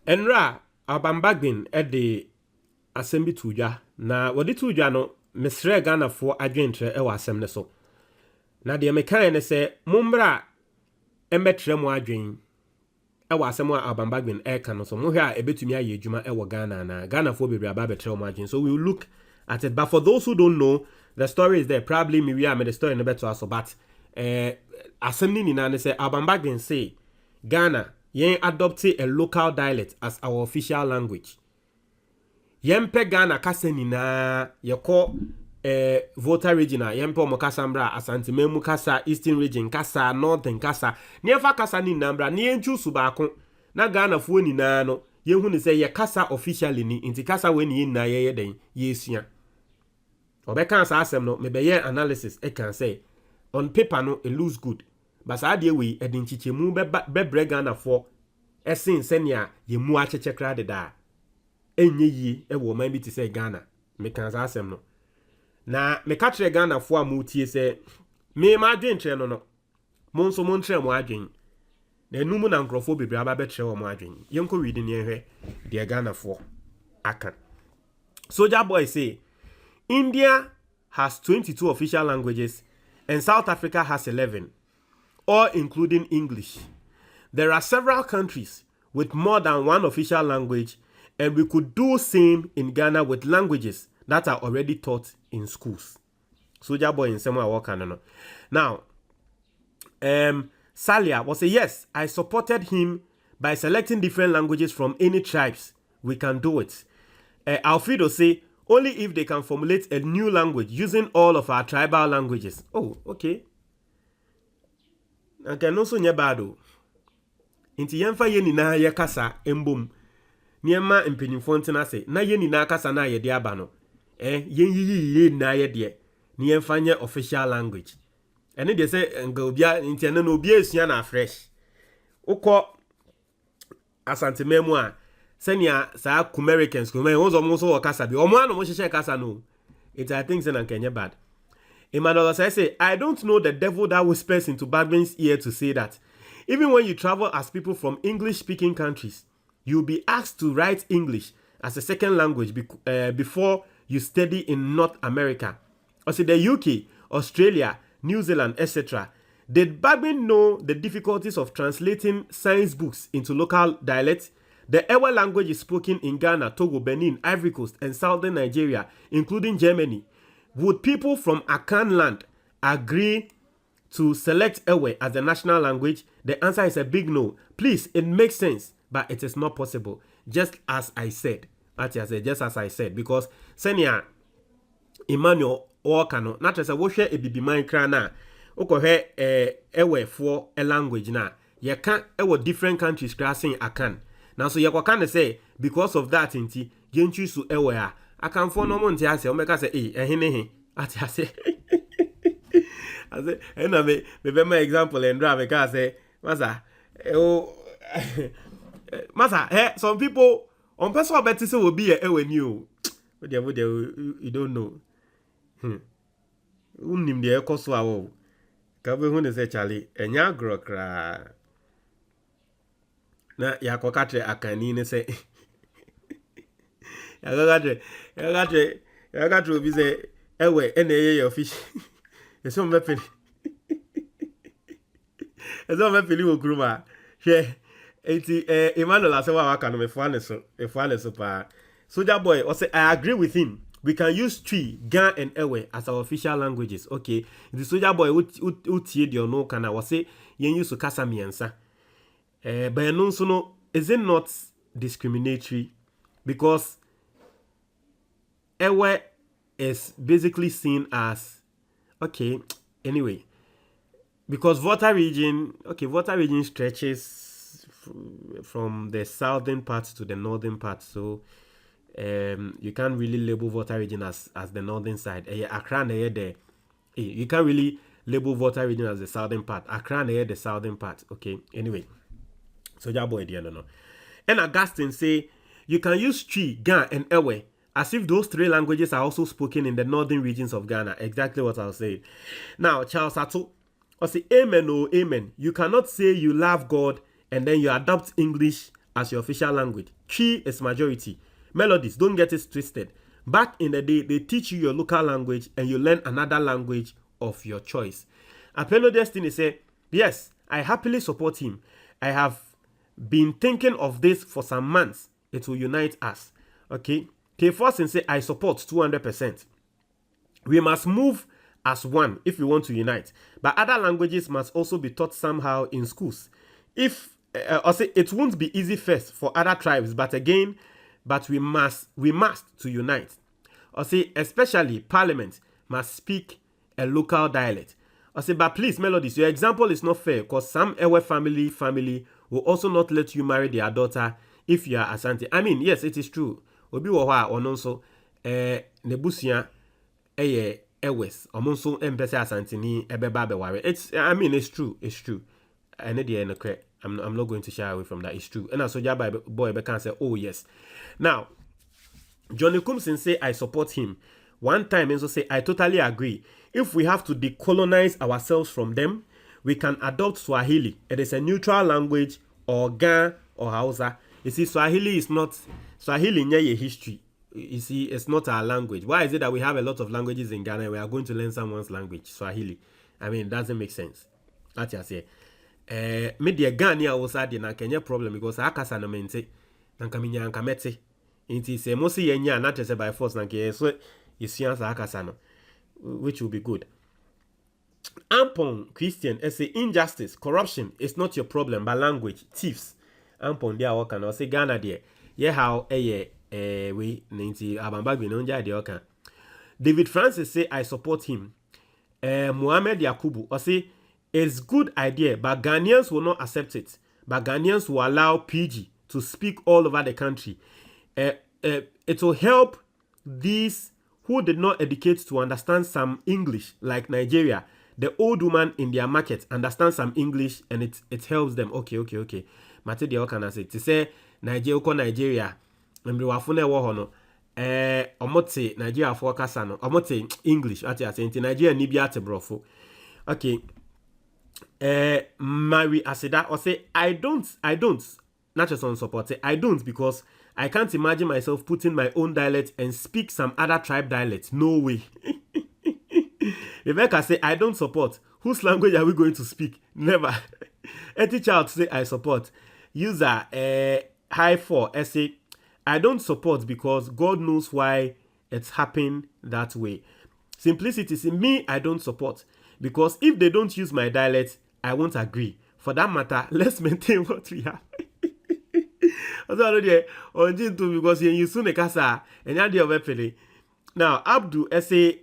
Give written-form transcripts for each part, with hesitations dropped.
Enra Alban Bagbin the assembly tuja na wodi tuja no mesre Ghana for adwentre e wa asem ne so na de mekan ne se mumbra embetre mu adwen e wa asem a Alban Bagbin e kan so mo hwe a ebetumi aye adwuma e wo Ghana na Ghana for bebre aba betre mu adwen. So we will look at it, but for those who don't know, the story is there. Probably me we are the story in the better also, but assembly ni na ne say Alban Bagbin say Ghana yen adopted a local dialect as our official language. Yempe Ghana kasa nina yeko voter region yempe omo kasa mbra Asante Memu kasa, Eastern region kasa, Northern kasa. Nefa kasa ni nambra ni enchu subako na Ghana fuo nina no yehu ni say ye kasa officially ni inti kasa we ni na ye den yesua. Obeka sa asem no mebeye analysis e can say on paper no it looks good. But sa de we edin chichemu be Ghana for esin senia ye mu acheche kra de da. Enye yi e wo man bi ti say Ghana me kan sa asem no na me ka kire Ghana fo amutie say me ma adwen tre no mo nso mo ntre mo adwen na enum na nkrofo bebre aba be tre wo mo adwen yenko read ni ehwe de Ghana fo aka. Soldier Boy say India has 22 official languages and South Africa has 11, all including English. There are several countries with more than one official language, and we could do same in Ghana with languages that are already taught in schools. Soldier Boy in somewhere working. Now, Salia was a yes. I supported him by selecting different languages from any tribes. We can do it. Alfredo say only if they can formulate a new language using all of our tribal languages. Oh, okay. And can also nyebado. Inti yemfa ye ni na ye kasa embom. Niema empenyimfo ntena se na ye ni na kasa na ye de aba no. Ye na ye de. Ni yemfa nye official language. Ene de se nga obia inti na obi esua na fresh. Ukọ Asante Memu a senia sa Americans ko men wonzo mo so kasa bi omo ano mo hye kasa no. It I think say na kenye bad. Emmanuel say I don't know the devil that whispers into Bagbin's ear to say that even when you travel as people from English-speaking countries, you'll be asked to write English as a second language before you study in North America. Or say the UK, Australia, New Zealand, etc. Did Bagbin know the difficulties of translating science books into local dialects? The Ewe language is spoken in Ghana, Togo, Benin, Ivory Coast, and southern Nigeria, including Germany. Would people from Akan land agree to select Ewe as the national language? The answer is a big no. Please, it makes sense, but it is not possible. Just as I said. Just as I said. Because Senia Emmanuel Okano, not as a washer a bibi man crana. Okohe Ewe for a language na. You can't Ewe different countries crossing Akan. Now so you can say because of that inti yen choose to Ewe a Akan for no monte ase omeka say ehene ati ase. I say na me my example and drive because say masa masa some people on person bet say will be Ewe new. What you don't know. Unim de ekoso awo. Ka be hu ne say Charlie enya grokra. Na ya kokatre akani ne say ya kokatre obi say Ewe ene ye fish. Eso me peli. Eso me peli wo kuruma. Hwe enti Emmanuel asewa waka no me fuane so pa. Soldier Boy o say I agree with him. We can use Twi, Gan and Ewe as our official languages. Okay. The Soldier Boy utie de no kana wo say yen use kasa miensa. But no, is it not discriminatory? Because Ewe is basically seen as okay. Anyway, because voter region stretches from the southern part to the northern part, so you can't really label voter region as the northern side. Accra there, you can't really label voter region as the southern part. Accra there, the southern part. Okay. Anyway. Soldier Boy no. And Augustine say you can use Twi, Gan, and Ewe as if those three languages are also spoken in the northern regions of Ghana. Exactly what I was saying. Now, Charles Ato, I say amen, oh amen. You cannot say you love God and then you adopt English as your official language. Chi is majority. Melodies, don't get it twisted. Back in the day, they teach you your local language and you learn another language of your choice. Apello Destiny say, yes, I happily support him. I have been thinking of this for some months. It will unite us. Okay. K4 say, I support 200%. We must move as one if we want to unite. But other languages must also be taught somehow in schools. If I say it won't be easy first for other tribes, but we must to unite. I say especially Parliament must speak a local dialect. I say, but please, Melodies, your example is not fair because some Ewe family will also not let you marry their daughter if you are Asante. I mean, yes, it is true. Obi woha ononso nebusia Ewes omonso empese Asante ni ebeba beware. It's true. It's true. I'm not going to shy away from that. It's true. And also Jaba boy can say, oh yes. Now, Johnny Kumsin say I support him. One time also say I totally agree. If we have to decolonize ourselves from them, we can adopt Swahili. It is a neutral language, or Ga or Hausa. You see, Swahili nye history. You see, it's not our language. Why is it that we have a lot of languages in Ghana and we are going to learn someone's language, Swahili? I mean, it doesn't make sense. That's just it. Media Ghana also had na Kenya problem because akasa no mente nanka minya anka mete. Inti se mo se yenya na tese by force nanka so yesian sa akasa no, which will be good. Ampon Christian say injustice, corruption is not your problem, but language, thieves. Ampon dia waka no say Ghana there. Yeah how we ninti Alban Bagbin onja de oka. David Francis say I support him. Mohammed Yakubu or say it's good idea, but Ghanaians will not accept it. But Ghanaians will allow PG to speak all over the country. It will help these who did not educate to understand some English, like Nigeria. The old woman in their market understands some English and it helps them. Okay. Mate de can I say to say Nigeria. Mbriwafune wo hono. Omote Nigeria for kasano. Omote English. Ati Nigeria ni bi ate brofo. Okay. Mary Aseda or say I don't not just on support say I don't because I can't imagine myself putting my own dialect and speak some other tribe dialect. No way. Rebecca say I don't support. Whose language are we going to speak? Never. Eti Child say I support. User high 4 say I don't support because God knows why it's happened that way. Simplicity say me I don't support because if they don't use my dialect I won't agree. For that matter, let's maintain what we have. Because you soon casa and you're now Abdul say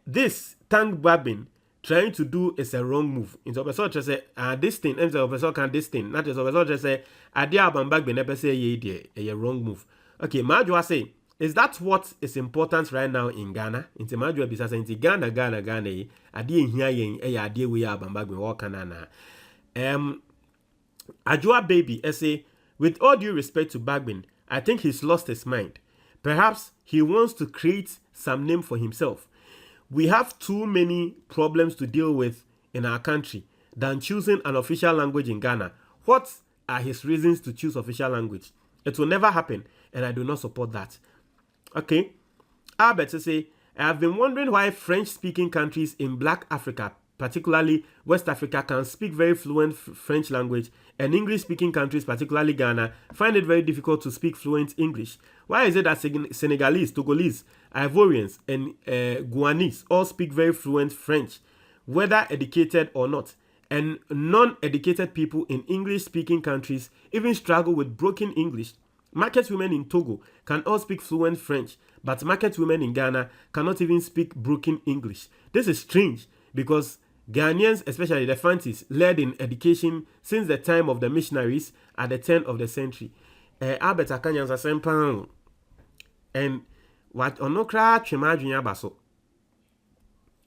this Tang Babin trying to do is a wrong move. In the person say this thing, and the person can this thing. Not just the person say Alban Bagbin never say a wrong move. Okay, Majua say, is that what is important right now in Ghana? In the Majua bisa say in Ghana adi here yen adi we Alban Bagbin walk na. Ajua baby say, with all due respect to Bagbin, I think he's lost his mind. Perhaps he wants to create some name for himself. We have too many problems to deal with in our country than choosing an official language in Ghana. What are his reasons to choose official language? It will never happen, and I do not support that. Okay. Albert say, I have been wondering why French-speaking countries in Black Africa, particularly West Africa, can speak very fluent French language, and English-speaking countries, particularly Ghana, find it very difficult to speak fluent English. Why is it that Senegalese, Togolese, Ivorians, and Guyanese all speak very fluent French, whether educated or not, and non-educated people in English-speaking countries even struggle with broken English? Market women in Togo can all speak fluent French, but market women in Ghana cannot even speak broken English. This is strange because Ghanaians, especially the Fantis, led in education since the time of the missionaries at the turn of the century. Albert Akanyans are saying, and what onokra chemadunya baso.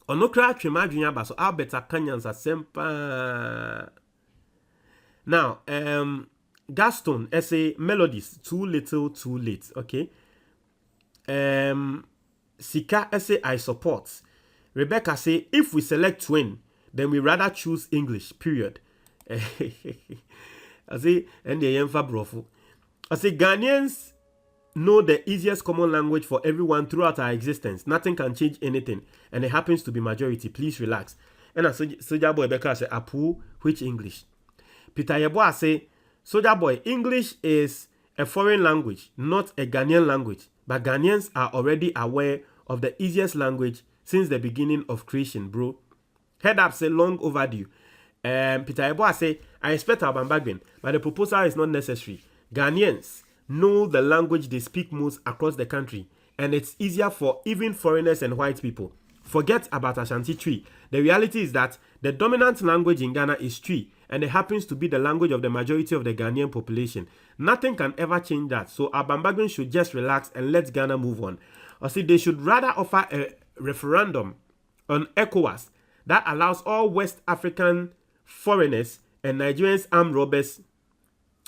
Onokra chemadunya baso. Albert Akanyans are saying, now, Gaston say melodies too little too late. Okay. Sika say I support. Rebecca say if we select twin, then we rather choose English. Period. I say, and the Yemfa Brofu. I say, Ghanaians know the easiest common language for everyone throughout our existence. Nothing can change anything, and it happens to be majority. Please relax. And I Soldier Boy Becca say, Apu, which English? Peter Yeboah say, Soldier Boy, English is a foreign language, not a Ghanaian language. But Ghanaians are already aware of the easiest language since the beginning of creation, bro. Head up, say long overdue. Peter Yeboah say, I expect Alban Bagbin, but the proposal is not necessary. Ghanaians know the language they speak most across the country, and it's easier for even foreigners and white people. Forget about Ashanti Tree. The reality is that the dominant language in Ghana is Tree, and it happens to be the language of the majority of the Ghanaian population. Nothing can ever change that, so Alban Bagbin should just relax and let Ghana move on. Or see, they should rather offer a referendum on ECOWAS that allows all West African foreigners and Nigerians armed robbers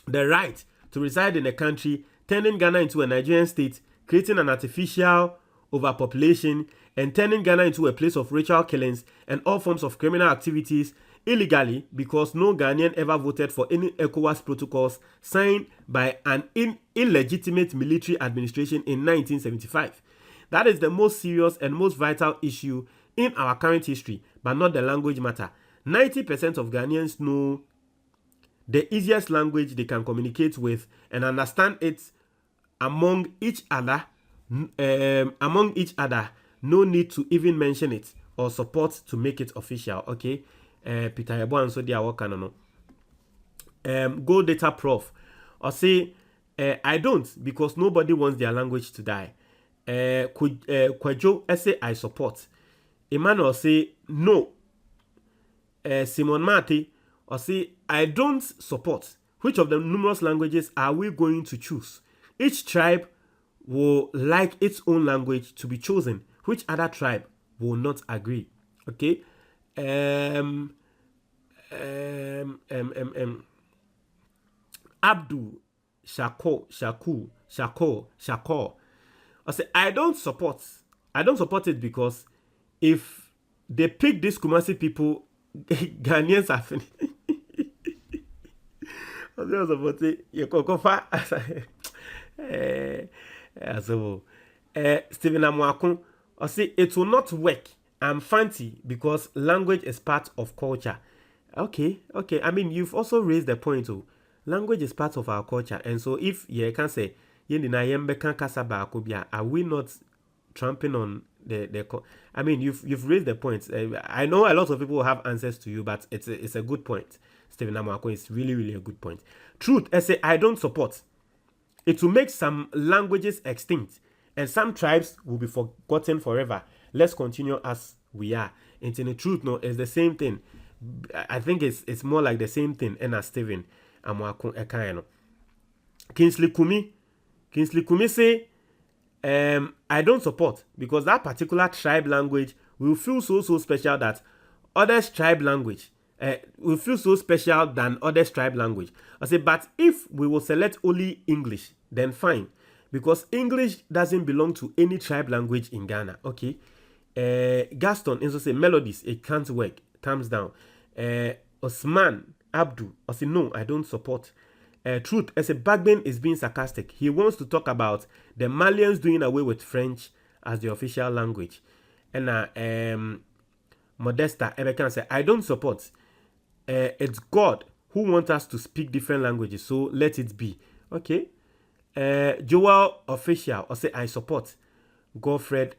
the right to reside in a country, turning Ghana into a Nigerian state, creating an artificial overpopulation, and turning Ghana into a place of ritual killings and all forms of criminal activities illegally because no Ghanaian ever voted for any ECOWAS protocols signed by an illegitimate military administration in 1975. That is the most serious and most vital issue in our current history, but not the language matter. 90% of Ghanaians know the easiest language they can communicate with and understand it among each other. No need to even mention it or support to make it official. Okay, Peter Yeboah and so they are working on. Go data prof or say I don't because nobody wants their language to die. Kwejo say I support. Emmanuel say no. Simon Mate or say I don't support. Which of the numerous languages are we going to choose? Each tribe will like its own language to be chosen. Which other tribe will not agree? Okay. Abdul Shako. I say I don't support it because if they pick these Kumasi people, Ghanaians are finished. I don't support it. You kokofa. Stephen Amwakun, I say it will not work. I'm fancy because language is part of culture. Okay. I mean, you've also raised the point too. Language is part of our culture, and so if you can say, are we not tramping on the I mean, you've raised the point. I know a lot of people have answers to you, but it's a good point. Stephen Amwako is really a good point. Truth, I say I don't support. It will make some languages extinct, and some tribes will be forgotten forever. Let's continue as we are. And in the truth, no, it's the same thing. I think it's more like the same thing. And as Stephen Amwako Ekayano. Kingsley Kumi say, I don't support because that particular tribe language will feel so special that others tribe language will feel so special than others tribe language. I say, but if we will select only English, then fine, because English doesn't belong to any tribe language in Ghana. Okay. Gaston also say melodies, it can't work. Thumbs down. Osman Abdu, I say no, I don't support. Truth, as a Bagbin is being sarcastic. He wants to talk about the Malians doing away with French as the official language. And Modesta Ebekan say, I don't support. It's God who wants us to speak different languages, so let it be. Okay. Joel Official, I say I support. Godfred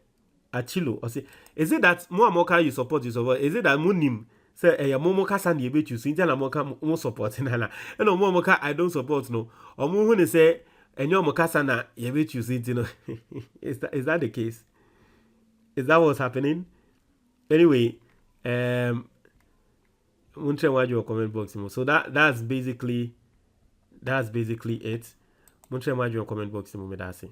Achilo, I say, is it that Moamoka you support? Is it that Munim? Say Momoka san ye bet you so Indiana Moka mo support nana. And no Momoka I don't support no. Or when say enyo Moka sana ye bet you so you know. Is that the case? Is that what's happening? Anyway, won't watch your comment box. So that's basically it. Won't watch your comment box. That's it.